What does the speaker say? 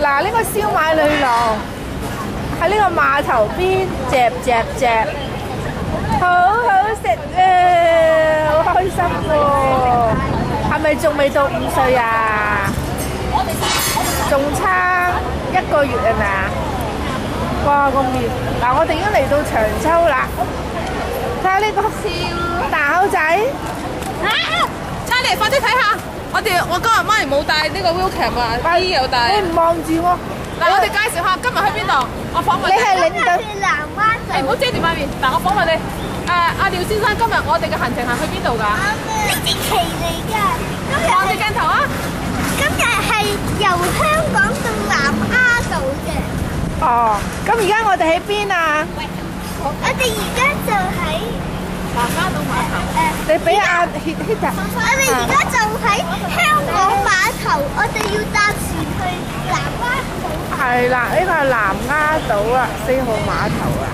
嗱，呢個燒賣女郎喺呢個碼頭邊，隻，好好食啊！好開心喎！係咪仲未到5歲啊？仲差1個月係咪啊？哇！個面嗱，我哋已經嚟到長洲啦。睇下呢個大口仔，差嚟快啲睇下。我今日媽咪冇帶呢個 wheelcam 啊，B 又帶。你唔望住我。嗱，我哋介紹下今日去邊度？我訪問你係領隊。你唔好遮住塊面。嗱，我訪問你。阿廖先生，今日我哋嘅行程係去邊度㗎？呢隻旗嚟㗎。望住鏡頭啊！今日係由香港到南丫島嘅。哦，咁而家我哋喺邊啊？我哋而家就喺南丫島碼頭。你俾阿 Hita。我哋而家就喺香港碼頭，我哋要搭船去南丫島。係啦，呢個係南丫島啊，4號碼頭啊。